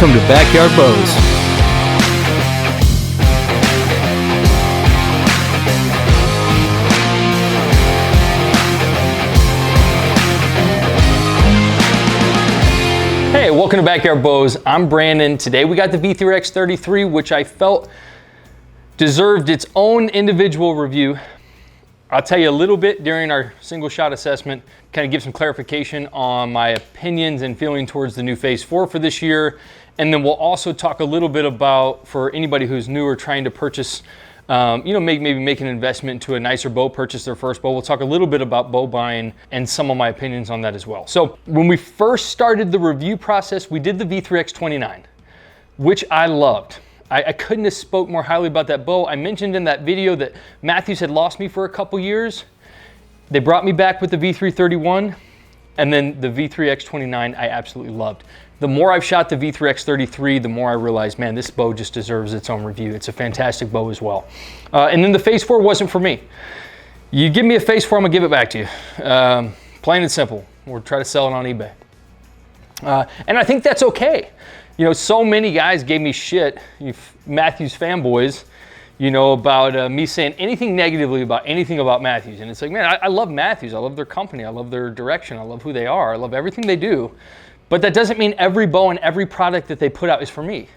Welcome to Backyard Bows. Hey, welcome to Backyard Bows. I'm Brandon. Today we got the V3X33, which I felt deserved its own individual review. I'll tell you a little bit during our single shot assessment, kind of give some clarification on my opinions and feeling towards the new Phase 4 for this year. And then we'll also talk a little bit about, for anybody who's new or trying to purchase, maybe make an investment into a nicer bow, purchase their first bow. We'll talk a little bit about bow buying and some of my opinions on that as well. So when we first started the review process, we did the V3X29, which I loved. I couldn't have spoke more highly about that bow. I mentioned in that video that Mathews had lost me for a couple years. They brought me back with the V331, and then the V3X29 I absolutely loved. The more I've shot the V3X33, the more I realized, man, this bow just deserves its own review. It's a fantastic bow as well. And then the Phase 4 wasn't for me. You give me a Phase 4, I'm gonna give it back to you. Plain and simple. We'll try to sell it on eBay. And I think that's okay. You know, so many guys gave me shit, you Mathews fanboys, about me saying anything negatively about anything about Mathews. And it's like, man, I love Mathews. I love their company. I love their direction. I love who they are. I love everything they do. But that doesn't mean every bow and every product that they put out is for me.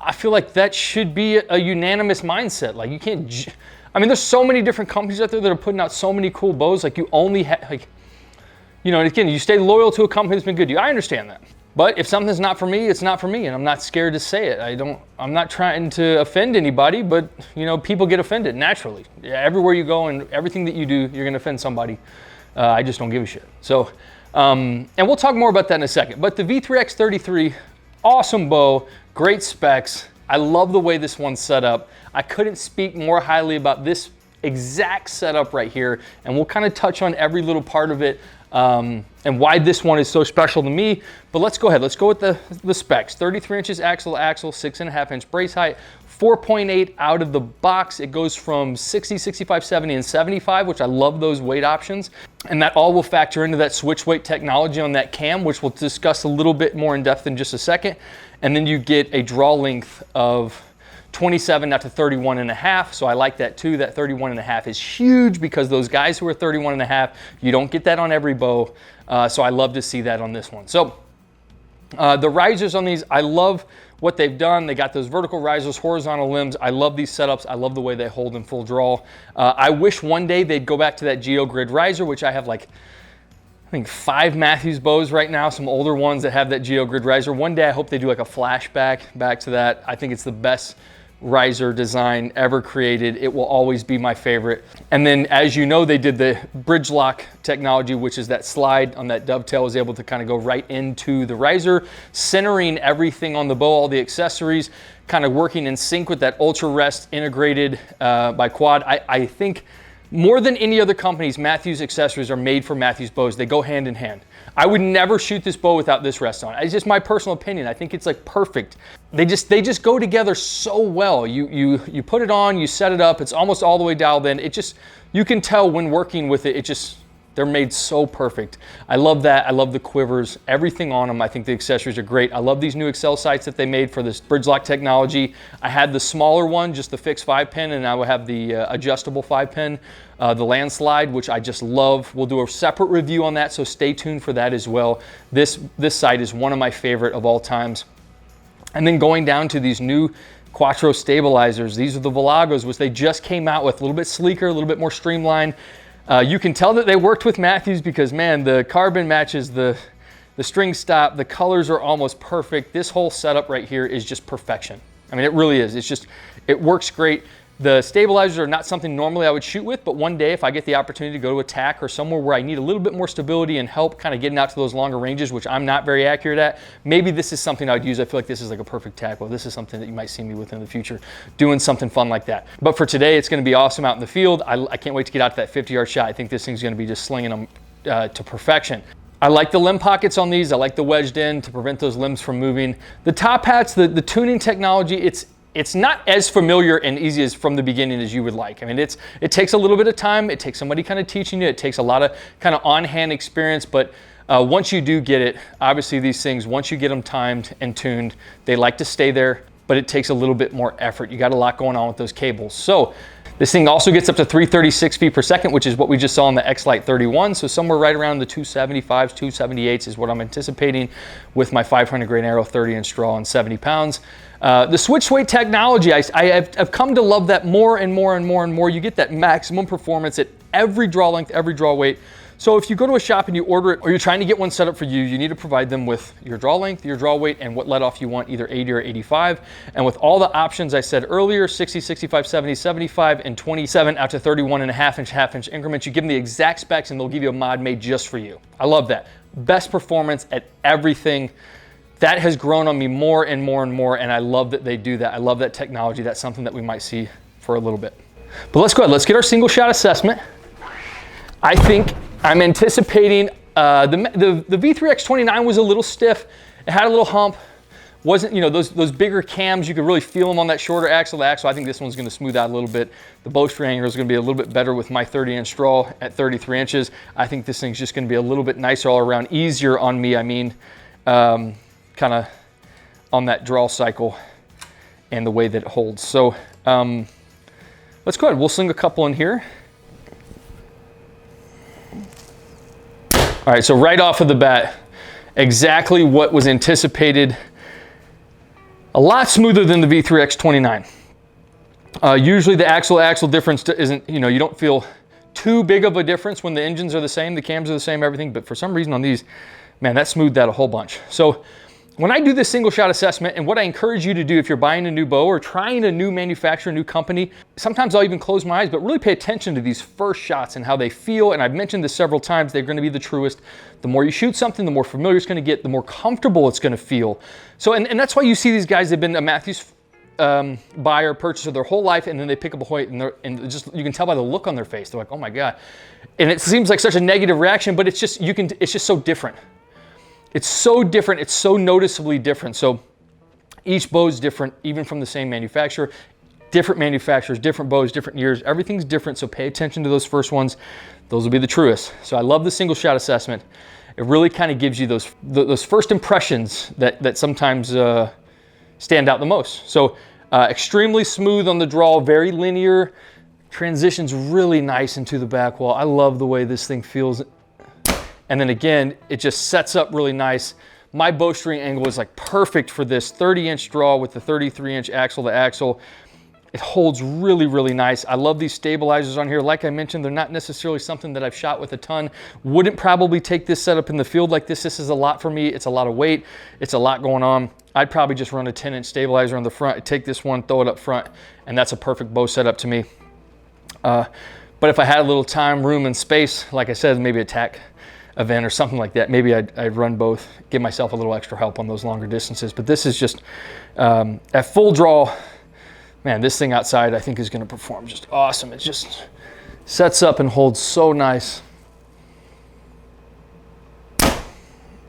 I feel like that should be a unanimous mindset. Like, you can't, there's so many different companies out there that are putting out so many cool bows. Like, you only have, and again, you stay loyal to a company that's been good to you. I understand that. But if something's not for me, it's not for me, and I'm not scared to say it. I'm not trying to offend anybody, but people get offended naturally. Yeah, everywhere you go and everything that you do, you're gonna offend somebody. I just don't give a shit. So, and we'll talk more about that in a second. But the V3X33, awesome bow, great specs. I love the way this one's set up. I couldn't speak more highly about this exact setup right here, and we'll kind of touch on every little part of it. And why this one is so special to me. But let's go ahead. Let's go with the specs. 33 inches axle to axle, 6.5 inch brace height, 4.8 out of the box. It goes from 60, 65, 70, and 75, which I love those weight options. And that all will factor into that switch weight technology on that cam, which we'll discuss a little bit more in depth in just a second. And then you get a draw length of 27 out to 31 and a half. So I like that too. That 31 and a half is huge because those guys who are 31 and a half, you don't get that on every bow. So I love to see that on this one. So the risers on these, I love what they've done. They got those vertical risers, horizontal limbs. I love these setups. I love the way they hold in full draw. I wish one day they'd go back to that GeoGrid riser, which I have I think 5 Mathews bows right now, some older ones that have that GeoGrid riser. One day I hope they do like a flashback back to that. I think it's the best riser design ever created. It will always be my favorite. And then, as you know, they did the bridge lock technology, which is that slide on that dovetail is able to kind of go right into the riser, centering everything on the bow, all the accessories, kind of working in sync with that ultra rest integrated by Quad. I think more than any other companies, Mathews accessories are made for Mathews bows. They go hand in hand. I would never shoot this bow without this rest on. It's just my personal opinion. I think it's like perfect. They just go together so well. You put it on, you set it up, it's almost all the way dialed in. You can tell when working with it, they're made so perfect. I love that. I love the quivers, everything on them. I think the accessories are great. I love these new Excel sights that they made for this bridge lock technology. I had the smaller one, just the fixed 5-pin, and I will have the adjustable 5-pin, the landslide, which I just love. We'll do a separate review on that, so stay tuned for that as well. This sight is one of my favorite of all times. And then going down to these new Quattro stabilizers. These are the Velagos, which they just came out with, a little bit sleeker, a little bit more streamlined. You can tell that they worked with Mathews because, man, the carbon matches the string stop. The colors are almost perfect. This whole setup right here is just perfection. I mean, it really is. It works great. The stabilizers are not something normally I would shoot with, but one day if I get the opportunity to go to attack or somewhere where I need a little bit more stability and help kind of getting out to those longer ranges, which I'm not very accurate at, maybe this is something I would use. I feel like this is like a perfect tack bow. This is something that you might see me with in the future, doing something fun like that. But for today, it's going to be awesome out in the field. I can't wait to get out to that 50-yard shot. I think this thing's going to be just slinging them to perfection. I like the limb pockets on these. I like the wedged in to prevent those limbs from moving. The top hats, the tuning technology, it's not as familiar and easy as from the beginning as you would like. I mean, it takes a little bit of time. It takes somebody kind of teaching you. It takes a lot of kind of on-hand experience, but Once you do get it, obviously these things, once you get them timed and tuned, they like to stay there, but it takes a little bit more effort. You got a lot going on with those cables. So this thing also gets up to 336 feet per second, which is what we just saw on the X-Lite 31. So somewhere right around the 275s, 278s is what I'm anticipating with my 500 grain arrow, 30-inch draw, and 70 pounds. The switch weight technology, I've come to love that more and more and more and more. You get that maximum performance at every draw length, every draw weight. So if you go to a shop and you order it, or you're trying to get one set up for you, you need to provide them with your draw length, your draw weight, and what let off you want, either 80 or 85. And with all the options I said earlier, 60, 65, 70, 75, and 27 out to 31.5 inch half-inch increments, you give them the exact specs and they'll give you a mod made just for you. I love that. Best performance at everything. That has grown on me more and more and more, and I love that they do that. I love that technology. That's something that we might see for a little bit. But let's go ahead. Let's get our single shot assessment. I think I'm anticipating, the V3X33 was a little stiff. It had a little hump. Wasn't, you know, those bigger cams, you could really feel them on that shorter axle to axle. I think this one's gonna smooth out a little bit. The bowstring angle is gonna be a little bit better with my 30-inch draw at 33 inches. I think this thing's just gonna be a little bit nicer all around, easier on me. I mean, kind of on that draw cycle and the way that it holds. So let's go ahead. We'll sling a couple in here. All right, so right off of the bat, exactly what was anticipated. A lot smoother than the V3X29. Usually the axle-to-axle difference isn't, you know, you don't feel too big of a difference when the engines are the same, the cams are the same, everything, but for some reason on these, man, that smoothed out a whole bunch. So when I do this single shot assessment, and what I encourage you to do if you're buying a new bow or trying a new manufacturer, new company, sometimes I'll even close my eyes, but really pay attention to these first shots and how they feel. And I've mentioned this several times, they're gonna be the truest. The more you shoot something, the more familiar it's gonna get, the more comfortable it's gonna feel. So, and that's why you see these guys, they've been a Mathews buyer, purchaser their whole life, and then they pick up a Hoyt, and just, you can tell by the look on their face, they're like, oh my God. And it seems like such a negative reaction, but it's just, it's just so different. It's so different, it's so noticeably different. So each bow is different, even from the same manufacturer. Different manufacturers, different bows, different years, everything's different, so pay attention to those first ones. Those will be the truest. So I love the single shot assessment. It really kind of gives you those first impressions that sometimes stand out the most. So extremely smooth on the draw, very linear, transitions really nice into the back wall. I love the way this thing feels. And then again, it just sets up really nice. My bowstring angle is like perfect for this 30-inch draw with the 33-inch axle to axle. It holds really, really nice. I love these stabilizers on here. Like I mentioned, they're not necessarily something that I've shot with a ton. Wouldn't probably take this setup in the field like this. This is a lot for me. It's a lot of weight. It's a lot going on. I'd probably just run a 10-inch stabilizer on the front, take this one, throw it up front, and that's a perfect bow setup to me. But if I had a little time, room, and space, like I said, maybe a tack event or something like that, maybe I'd run both, give myself a little extra help on those longer distances. But this is just at full draw, man, this thing outside I think is going to perform just awesome. It just sets up and holds so nice.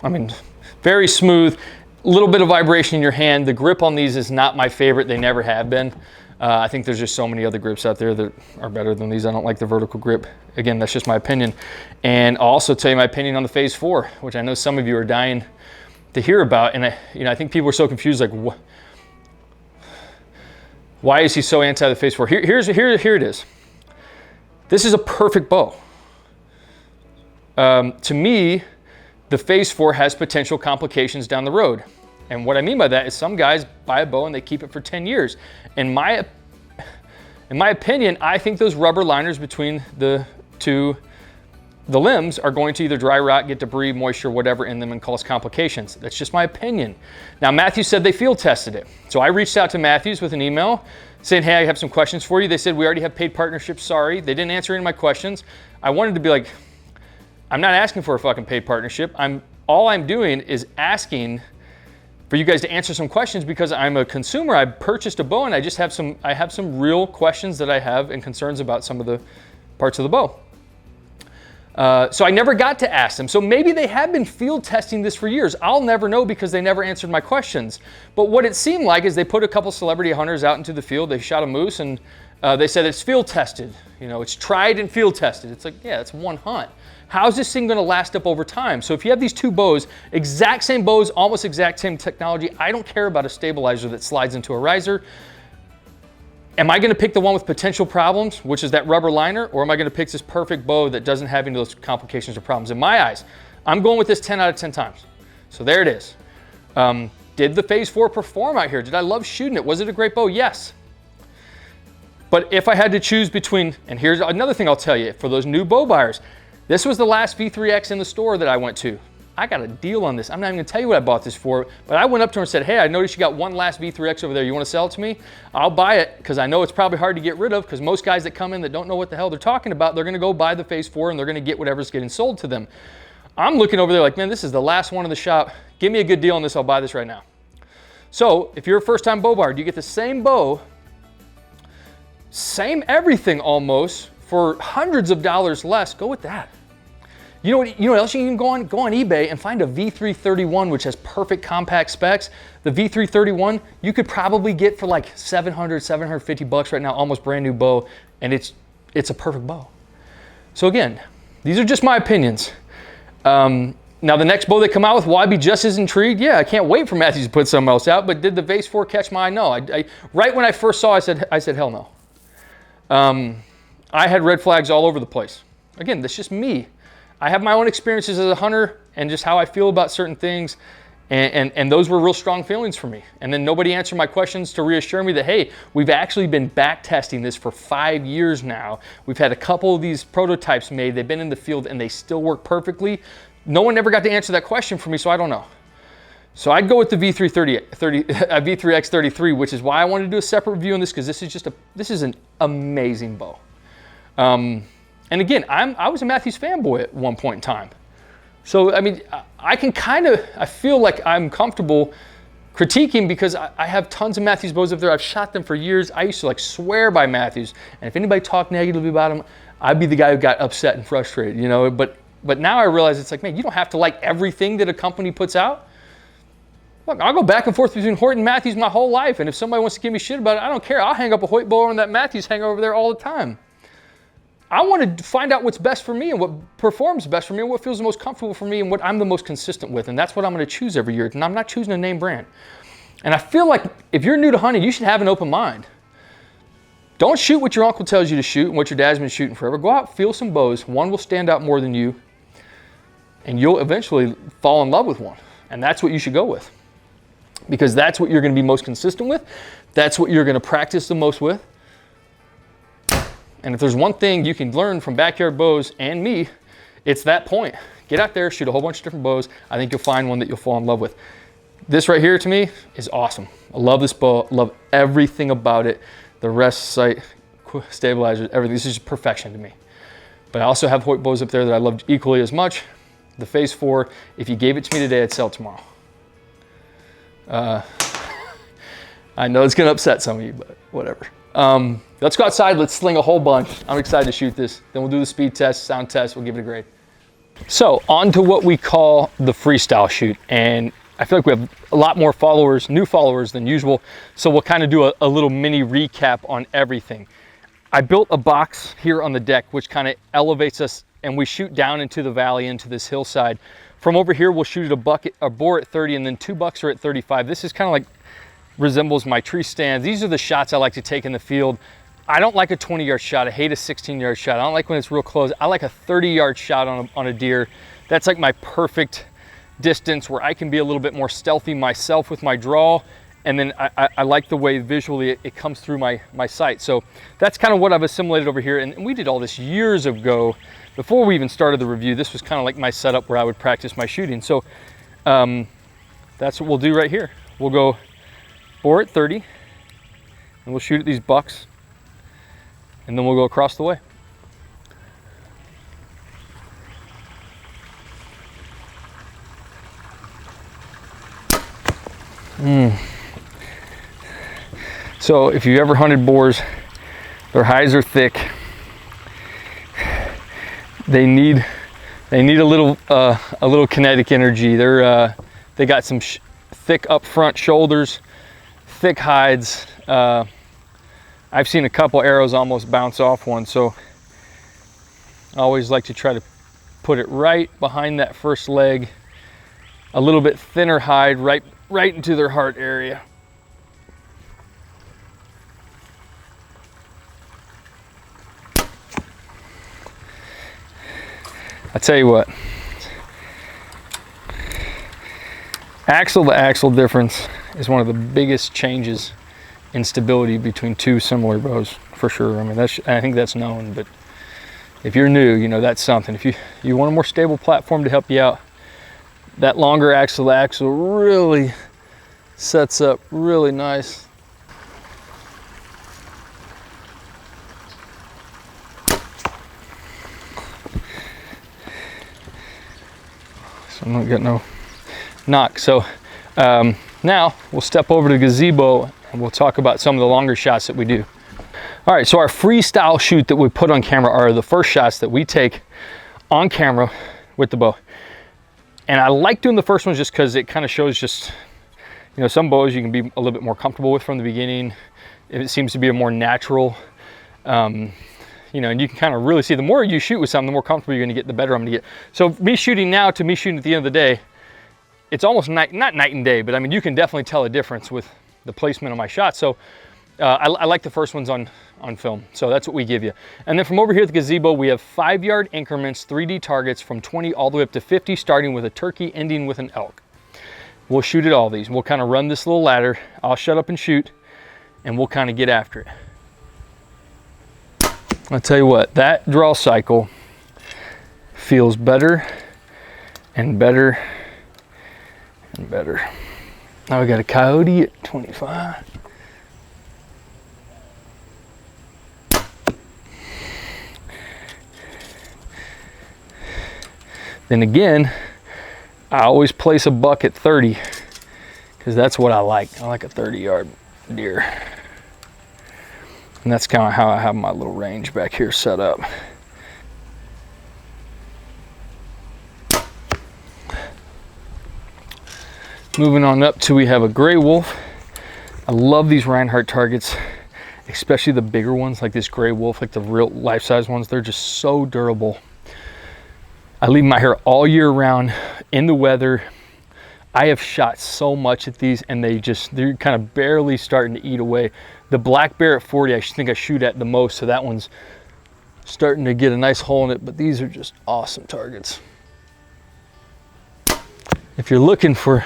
I mean, very smooth, a little bit of vibration in your hand. The grip on these is not my favorite. They never have been. I think there's just so many other grips out there that are better than these. I don't like the vertical grip. Again, that's just my opinion. And I'll also tell you my opinion on the Phase 4, which I know some of you are dying to hear about. And I think people are so confused, like, why is he so anti the Phase 4? Here it is. This is a perfect bow. To me, the Phase 4 has potential complications down the road. And what I mean by that is some guys buy a bow and they keep it for 10 years. In my opinion, I think those rubber liners between the limbs are going to either dry rot, get debris, moisture, whatever in them, and cause complications. That's just my opinion. Now, Mathews said they field tested it. So I reached out to Mathews with an email saying, hey, I have some questions for you. They said, we already have paid partnerships, sorry. They didn't answer any of my questions. I wanted to be like, I'm not asking for a fucking paid partnership. All I'm doing is asking for you guys to answer some questions because I'm a consumer. I purchased a bow and I have some real questions that I have and concerns about some of the parts of the bow. So I never got to ask them. So maybe they have been field testing this for years. I'll never know because they never answered my questions. But what it seemed like is they put a couple celebrity hunters out into the field. They shot a moose and they said it's field tested. You know, it's tried and field tested. It's like, yeah, it's one hunt. how's this thing gonna last up over time? So if you have these two bows, exact same bows, almost exact same technology, I don't care about a stabilizer that slides into a riser. Am I gonna pick the one with potential problems, which is that rubber liner, or am I gonna pick this perfect bow that doesn't have any of those complications or problems? In my eyes, I'm going with this 10 out of 10 times. So there it is. Did the Phase 4 perform out here? Did I love shooting it? Was it a great bow? Yes. But if I had to choose between, and here's another thing I'll tell you, for those new bow buyers, this was the last V3X in the store that I went to. I got a deal on this. I'm not even gonna tell you what I bought this for, but I went up to her and said, hey, I noticed you got one last V3X over there. You wanna sell it to me? I'll buy it, because I know it's probably hard to get rid of, because most guys that come in that don't know what the hell they're talking about, they're gonna go buy the Phase 4 and they're gonna get whatever's getting sold to them. I'm looking over there like, man, this is the last one in the shop. Give me a good deal on this, I'll buy this right now. So if you're a first-time bow buyer, you get the same bow, same everything almost, for hundreds of dollars less, go with that. You know what else you can go on eBay and find a V331, which has perfect compact specs. The V331, you could probably get for like 700, 750 bucks right now, almost brand new bow, and it's a perfect bow. So again, these are just my opinions. Now the next bow they come out with, will I be just as intrigued? Yeah, I can't wait for Mathews to put something else out, but did the Phase 4 catch my eye? No. Right when I first saw it, I said hell no. I had red flags all over the place. Again, that's just me. I have my own experiences as a hunter and just how I feel about certain things, and those were real strong feelings for me. And then nobody answered my questions to reassure me that, hey, we've actually been back testing this for 5 years now. We've had a couple of these prototypes made, they've been in the field, and they still work perfectly. No one ever got to answer that question for me, so I don't know. So I'd go with the V3X33, which is why I wanted to do a separate review on this, because this is an amazing bow. And again, I was a Mathews fanboy at one point in time. So, I mean, I feel like I'm comfortable critiquing, because I have tons of Mathews bows up there. I've shot them for years. I used to like swear by Mathews. And if anybody talked negatively about them, I'd be the guy who got upset and frustrated, you know. But now I realize it's like, man, you don't have to like everything that a company puts out. Look, I'll go back and forth between Hoyt and Mathews my whole life. And if somebody wants to give me shit about it, I don't care. I'll hang up a Hoyt bow on that Mathews hanger over there all the time. I want to find out what's best for me and what performs best for me and what feels the most comfortable for me and what I'm the most consistent with. And that's what I'm going to choose every year. And I'm not choosing a name brand. And I feel like if you're new to hunting, you should have an open mind. Don't shoot what your uncle tells you to shoot and what your dad's been shooting forever. Go out, feel some bows. One will stand out more than you, and you'll eventually fall in love with one. And that's what you should go with, because that's what you're going to be most consistent with. That's what you're going to practice the most with. And if there's one thing you can learn from Backyard Bows and me, it's that point. Get out there, shoot a whole bunch of different bows. I think you'll find one that you'll fall in love with. This right here to me is awesome. I love this bow, love everything about it. The rest, sight, stabilizers, everything. This is perfection to me. But I also have Hoyt bows up there that I loved equally as much. The Phase 4, if you gave it to me today, I'd sell it tomorrow. I know it's gonna upset some of you, but whatever. Let's go outside, let's sling a whole bunch. I'm excited to shoot this. Then we'll do the speed test, sound test, we'll give it a grade. So on to what we call the Freestyle Shoot. And I feel like we have a lot more followers, new followers than usual. So we'll kind of do a little mini recap on everything. I built a box here on the deck, which kind of elevates us, and we shoot down into the valley, into this hillside. From over here, we'll shoot a boar at 30, and then 2 bucks are at 35. This is kind of like, resembles my tree stand. These are the shots I like to take in the field. I don't like a 20-yard shot. I hate a 16-yard shot. I don't like when it's real close. I like a 30-yard shot on a deer. That's like my perfect distance where I can be a little bit more stealthy myself with my draw. And then I like the way visually it comes through my sight. So that's kind of what I've assimilated over here. And we did all this years ago. Before we even started the review, this was kind of like my setup where I would practice my shooting. So that's what we'll do right here. We'll go boar at 30, and we'll shoot at these bucks, and then we'll go across the way. So if you ever hunted boars, their hides are thick. They need a little kinetic energy. They got some thick up front shoulders, thick hides. I've seen a couple arrows almost bounce off one, so I always like to try to put it right behind that first leg, a little bit thinner hide, right into their heart area. I tell you what, axle to axle difference is one of the biggest changes in stability between two similar bows, for sure. I mean, I think that's known, but if you're new, you know, that's something. If you want a more stable platform to help you out, that longer axle to axle really sets up really nice. So I'm not getting no knock. So now we'll step over to gazebo and we'll talk about some of the longer shots that we do. All right, so our freestyle shoot that we put on camera are the first shots that we take on camera with the bow. And I like doing the first ones just because it kind of shows just, you know, some bows you can be a little bit more comfortable with from the beginning. It seems to be a more natural, you know, and you can kind of really see the more you shoot with something, the more comfortable you're going to get, the better I'm going to get. So me shooting now to me shooting at the end of the day, it's almost not night and day, but I mean, you can definitely tell a difference with the placement of my shots. So I like the first ones on film. So that's what we give you. And then from over here at the gazebo, we have 5-yard increments, 3D targets from 20 all the way up to 50, starting with a turkey, ending with an elk. We'll shoot at all these. We'll kind of run this little ladder. I'll shut up and shoot, and we'll kind of get after it. I'll tell you what, that draw cycle feels better and better and better. Now we got a coyote at 25. Then again, I always place a buck at 30 because that's what I like. I like a 30-yard deer. And that's kind of how I have my little range back here set up. Moving on up to we have a gray wolf. I love these Reinhardt targets, especially the bigger ones like this gray wolf, like the real life-size ones. They're just so durable. I leave my hair all year round in the weather. I have shot so much at these and they're kind of barely starting to eat away. The black bear at 40, I think I shoot at the most, so that one's starting to get a nice hole in it, but these are just awesome targets. If you're looking for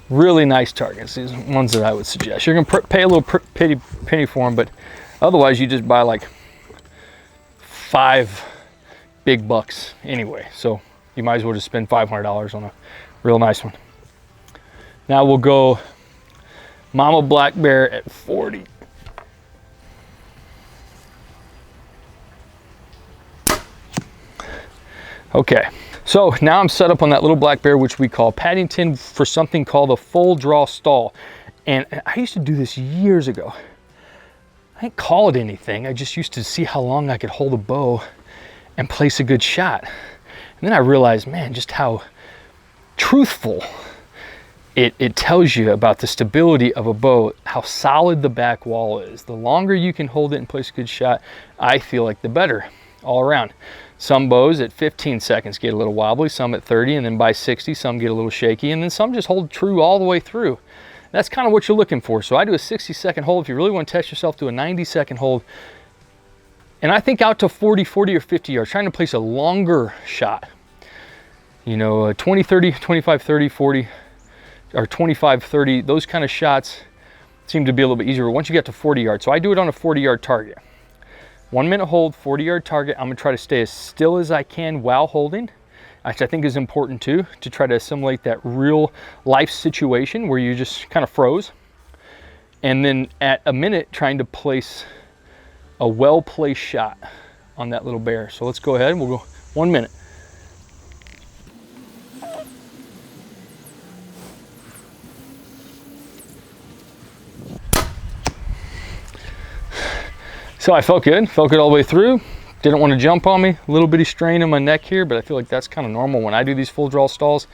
really nice targets, these are ones that I would suggest. You're gonna pay a little penny for them, but otherwise you just buy like 5 big bucks anyway, so you might as well just spend $500 on a real nice one. Now we'll go mama black bear at 40. Okay, so now I'm set up on that little black bear, which we call Paddington, for something called a full draw stall. And I used to do this years ago. I didn't call it anything. I just used to see how long I could hold a bow and place a good shot. And then I realized, man, just how truthful it tells you about the stability of a bow, how solid the back wall is. The longer you can hold it and place a good shot, I feel like the better all around. Some bows at 15 seconds get a little wobbly, some at 30, and then by 60, some get a little shaky, and then some just hold true all the way through. That's kind of what you're looking for. So I do a 60-second hold. If you really want to test yourself, do a 90-second hold. And I think out to 40 or 50 yards, trying to place a longer shot. You know, 20, 30, 25, 30, 40, or 25, 30, those kind of shots seem to be a little bit easier once you get to 40 yards. So I do it on a 40-yard target. 1 minute hold, 40-yard target. I'm gonna try to stay as still as I can while holding, which I think is important too, to try to assimilate that real life situation where you just kind of froze. And then at a minute, trying to place a well-placed shot on that little bear. So let's go ahead and we'll go 1 minute. So I felt good all the way through. Didn't want to jump on me. A little bitty strain in my neck here, but I feel like that's kind of normal when I do these full draw stalls.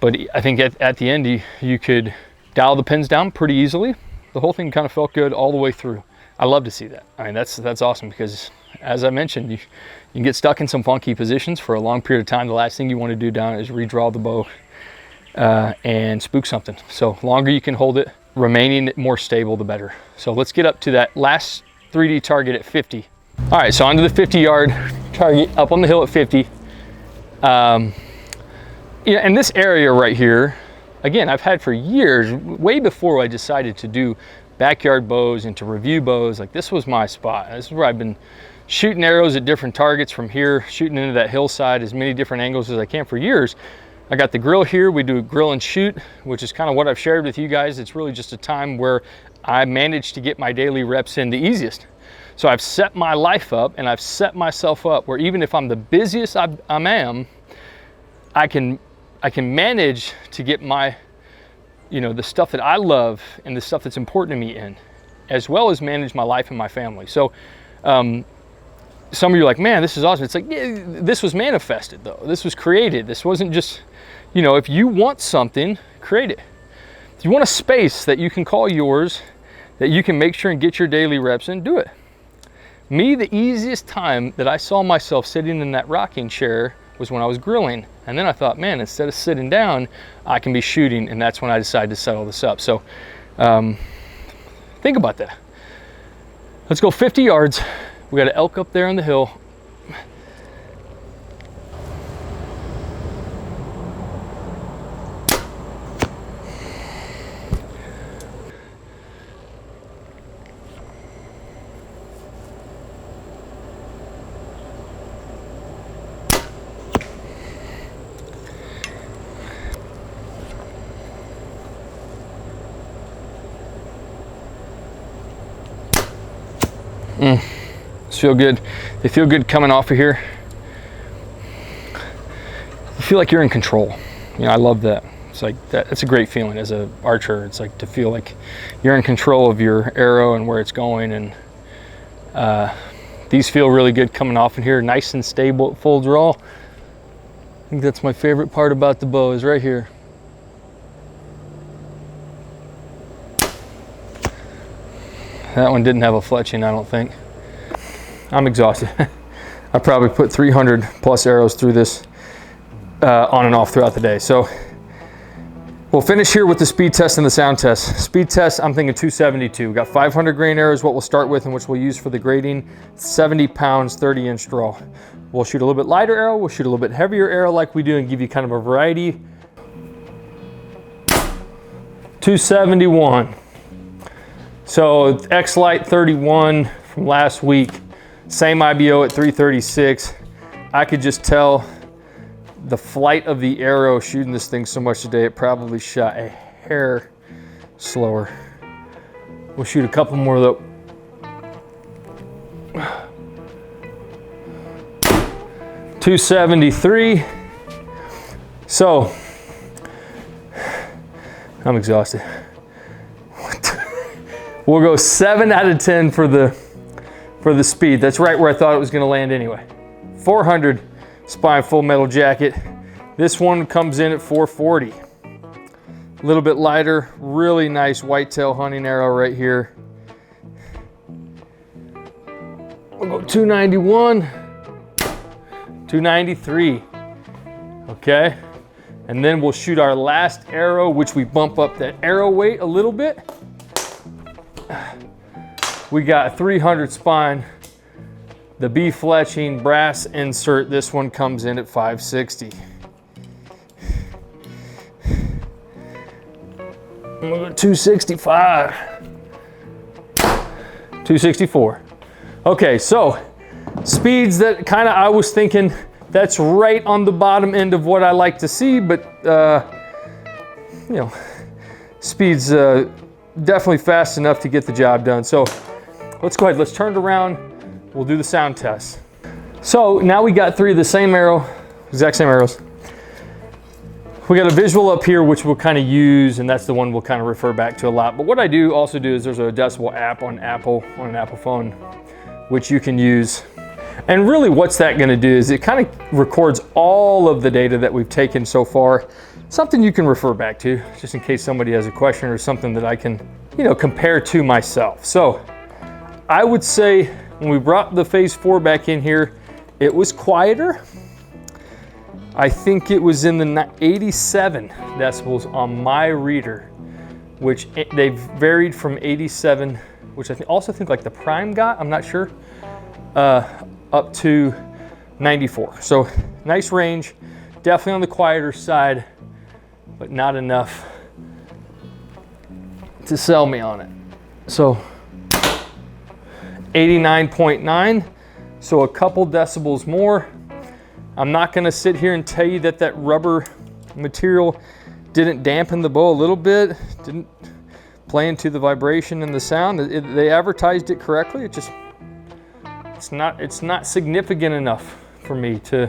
But I think at the end, you could dial the pins down pretty easily. The whole thing kind of felt good all the way through. I love to see that. I mean, that's awesome because as I mentioned, you can get stuck in some funky positions for a long period of time. The last thing you want to do down is redraw the bow and spook something. So longer you can hold it, remaining more stable, the better. So let's get up to that last 3D target at 50. All right, so onto the 50-yard target up on the hill at 50. Yeah, and this area right here, again, I've had for years, way before I decided to do backyard bows and to review bows. Like, this was my spot. This is where I've been shooting arrows at different targets from here, shooting into that hillside as many different angles as I can for years. I got the grill here. We do grill and shoot, which is kind of what I've shared with you guys. It's really just a time where I managed to get my daily reps in the easiest. So I've set my life up and I've set myself up where even if I'm the busiest I am, I can manage to get my, you know, the stuff that I love and the stuff that's important to me in, as well as manage my life and my family. So some of you are like, man, this is awesome. It's like, yeah, this was manifested though. This was created. This wasn't just, you know, if you want something, create it. If you want a space that you can call yours, that you can make sure and get your daily reps in, do it. Me, the easiest time that I saw myself sitting in that rocking chair was when I was grilling. And then I thought, man, instead of sitting down, I can be shooting. And that's when I decided to settle this up. So think about that. Let's go 50 yards. We got an elk up there on the hill. Feel good. They feel good coming off of here. You feel like you're in control. You know, I love that. It's like that. It's a great feeling as an archer. It's like to feel like you're in control of your arrow and where it's going. And these feel really good coming off in here. Nice and stable, full draw. I think that's my favorite part about the bow is right here. That one didn't have a fletching, I don't think. I'm exhausted. I probably put 300 plus arrows through this on and off throughout the day. So we'll finish here with the speed test and the sound test. Speed test, I'm thinking 272. We got 500 grain arrows, what we'll start with and which we'll use for the grading. 70 pounds, 30-inch draw. We'll shoot a little bit lighter arrow, we'll shoot a little bit heavier arrow like we do and give you kind of a variety. 271. So X-Lite 31 from last week. Same IBO at 336. I could just tell the flight of the arrow shooting this thing so much today, it probably shot a hair slower. We'll shoot a couple more though. 273. So, I'm exhausted. We'll go 7 out of 10 for the speed. That's right where I thought it was gonna land anyway. 400 spine full metal jacket. This one comes in at 440. A little bit lighter, really nice whitetail hunting arrow right here. We'll go 291, 293, okay? And then we'll shoot our last arrow, which we bump up that arrow weight a little bit. We got a 300 spine, the B fletching brass insert. This one comes in at 560. We'll go 265, 264. Okay, so speeds that kind of I was thinking that's right on the bottom end of what I like to see, but you know, speeds definitely fast enough to get the job done. So let's go ahead, let's turn it around. We'll do the sound test. So now we got 3 of the same arrow, exact same arrows. We got a visual up here, which we'll kind of use, and that's the one we'll kind of refer back to a lot. But what I do also do is there's a decibel app on an Apple phone, which you can use. And really what's that gonna do is it kind of records all of the data that we've taken so far. Something you can refer back to, just in case somebody has a question or something that I can, you know, compare to myself. So I would say When we brought the Phase 4 back in here, it was quieter. I think it was in the 87 decibels on my reader, which they've varied from 87, which I also think like the Prime got, I'm not sure, up to 94. So nice range, definitely on the quieter side, but not enough to sell me on it. So 89.9, so a couple decibels more. I'm not gonna sit here and tell you that that rubber material didn't dampen the bow a little bit, didn't play into the vibration and the sound. They advertised it correctly. It's not significant enough for me to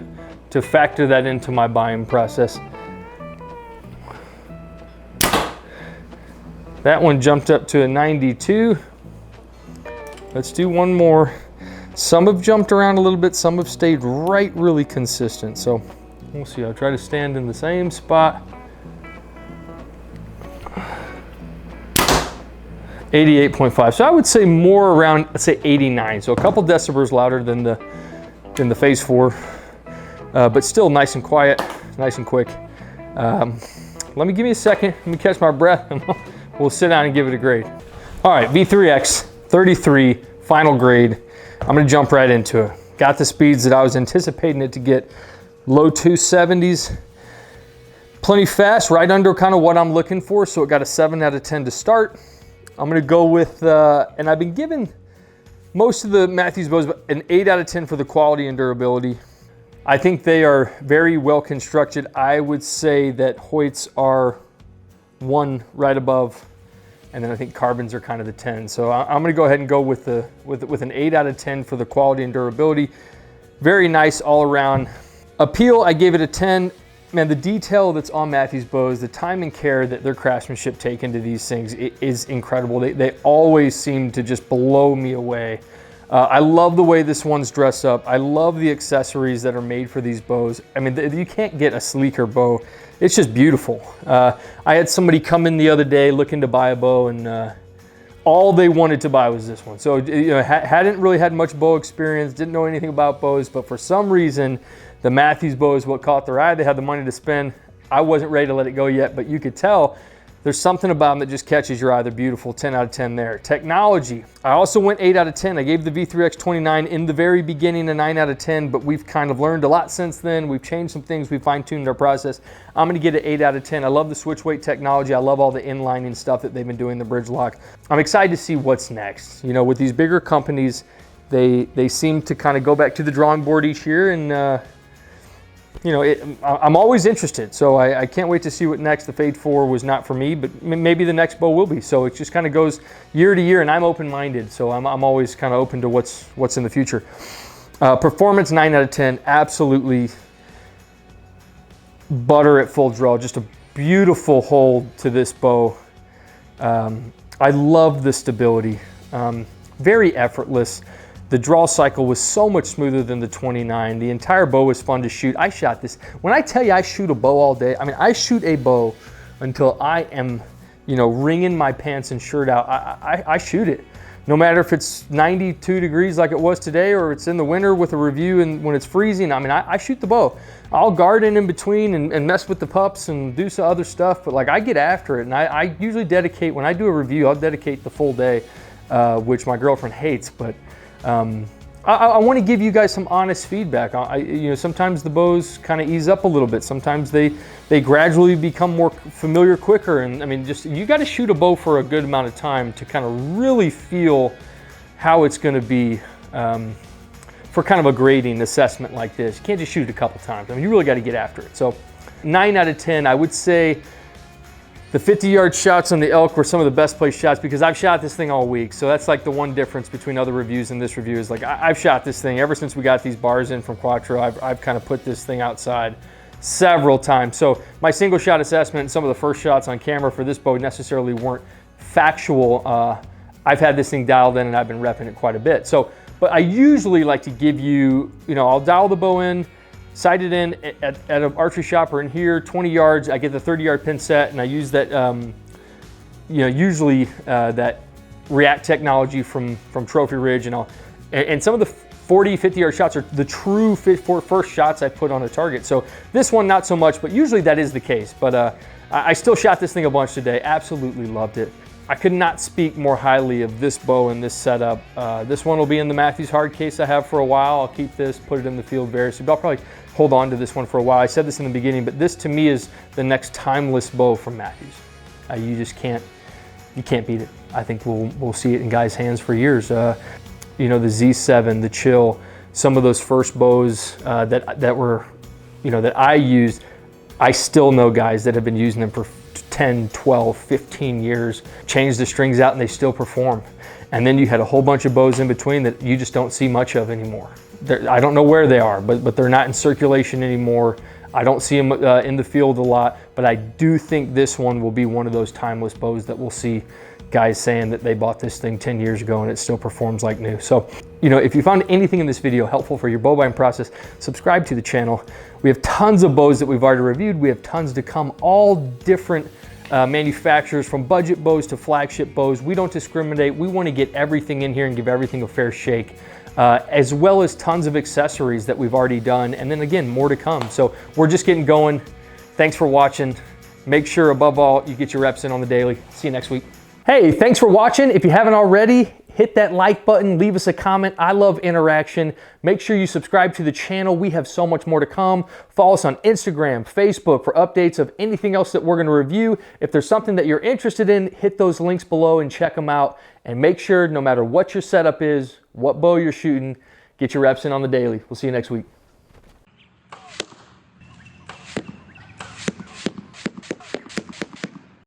factor that into my buying process. That one jumped up to a 92. Let's do one more. Some have jumped around a little bit, some have stayed right really consistent. So we'll see, I'll try to stand in the same spot. 88.5, so I would say more around, let's say 89. So a couple decibels louder than the Phase 4, but still nice and quiet, nice and quick. Let me give me a second, let me catch my breath, and we'll sit down and give it a grade. All right, V3X33, final grade. I'm gonna jump right into it. Got the speeds that I was anticipating it to get, low 270s. Plenty fast, right under kind of what I'm looking for, so it got a 7 out of 10 to start. I'm gonna go with, and I've been given most of the Mathews bows an 8 out of 10 for the quality and durability. I think they are very well constructed. I would say that Hoyts are one right above, and then I think carbons are kind of the 10. So I'm gonna go ahead and go with an 8 out of 10 for the quality and durability. Very nice all around. Appeal, I gave it a 10. Man, the detail that's on Mathews bows, the time and care that their craftsmanship take into these things is incredible. They always seem to just blow me away. I love the way this one's dressed up. I love the accessories that are made for these bows. I mean, you can't get a sleeker bow. It's just beautiful. I had somebody come in the other day looking to buy a bow, and all they wanted to buy was this one. So, you know, hadn't really had much bow experience, didn't know anything about bows, but for some reason, the Mathews bow is what caught their eye. They had the money to spend. I wasn't ready to let it go yet, but you could tell there's something about them that just catches your eye. They're beautiful, 10 out of 10 there. Technology, I also went 8 out of 10. I gave the V3X29 in the very beginning a 9 out of 10, but we've kind of learned a lot since then. We've changed some things, we fine-tuned our process. I'm gonna get an 8 out of 10. I love the switch weight technology. I love all the inlining stuff that they've been doing, the bridge lock. I'm excited to see what's next. You know, with these bigger companies, they seem to kind of go back to the drawing board each year, and you know, I'm always interested, so I can't wait to see what next. The Phase 4 was not for me, but maybe the next bow will be. So it just kind of goes year to year, and I'm open-minded, so I'm always kind of open to what's in the future. Performance, 9 out of 10, absolutely butter at full draw. Just a beautiful hold to this bow. I love the stability, very effortless. The draw cycle was so much smoother than the 29. The entire bow was fun to shoot. I shot this. When I tell you I shoot a bow all day, I mean, I shoot a bow until I am, you know, wringing my pants and shirt out. I shoot it. No matter if it's 92 degrees like it was today, or it's in the winter with a review and when it's freezing, I mean, I shoot the bow. I'll garden in between and mess with the pups and do some other stuff, but like I get after it. And I usually dedicate, when I do a review, I'll dedicate the full day, which my girlfriend hates, but I want to give you guys some honest feedback. You know, sometimes the bows kind of ease up a little bit. Sometimes they gradually become more familiar quicker. And I mean, just you got to shoot a bow for a good amount of time to kind of really feel how it's going to be for kind of a grading assessment like this. You can't just shoot it a couple times. I mean, you really got to get after it. So 9 out of 10, I would say. The 50-yard shots on the elk were some of the best placed shots because I've shot this thing all week. So that's like the one difference between other reviews and this review is like I've shot this thing ever since we got these bars in from Quattro. I've kind of put this thing outside several times. So my single shot assessment and some of the first shots on camera for this bow necessarily weren't factual. I've had this thing dialed in and I've been repping it quite a bit. So, but I usually like to give you, you know, I'll dial the bow in, sight it in at an archery shop or in here, 20 yards. I get the 30-yard pin set, and I use that, you know, usually that React technology from Trophy Ridge, and I'll And some of the 40, 50 yard shots are the true first shots I put on a target. So this one, not so much, but usually that is the case. But I still shot this thing a bunch today. Absolutely loved it. I could not speak more highly of this bow and this setup. This one will be in the Mathews hard case I have for a while. I'll keep this, put it in the field very soon. I'll probably hold on to this one for a while. I said this in the beginning, but this to me is the next timeless bow from Mathews. You just can't beat it. I think we'll see it in guys' hands for years. You know, the Z7, the Chill, some of those first bows that were, you know, that I used, I still know guys that have been using them for 10, 12, 15 years, change the strings out and they still perform. And then you had a whole bunch of bows in between that you just don't see much of anymore. I don't know where they are, but they're not in circulation anymore. I don't see them in the field a lot, but I do think this one will be one of those timeless bows that we'll see guys saying that they bought this thing 10 years ago and it still performs like new. So, you know, if you found anything in this video helpful for your bow buying process, subscribe to the channel. We have tons of bows that we've already reviewed. We have tons to come, all different manufacturers, from budget bows to flagship bows. We don't discriminate. We want to get everything in here and give everything a fair shake, as well as tons of accessories that we've already done. And then again, more to come. So we're just getting going. Thanks for watching. Make sure above all, you get your reps in on the daily. See you next week. Hey, thanks for watching. If you haven't already, hit that like button, leave us a comment. I love interaction. Make sure you subscribe to the channel. We have so much more to come. Follow us on Instagram, Facebook for updates of anything else that we're going to review. If there's something that you're interested in, hit those links below and check them out. And make sure, no matter what your setup is, what bow you're shooting, get your reps in on the daily. We'll see you next week.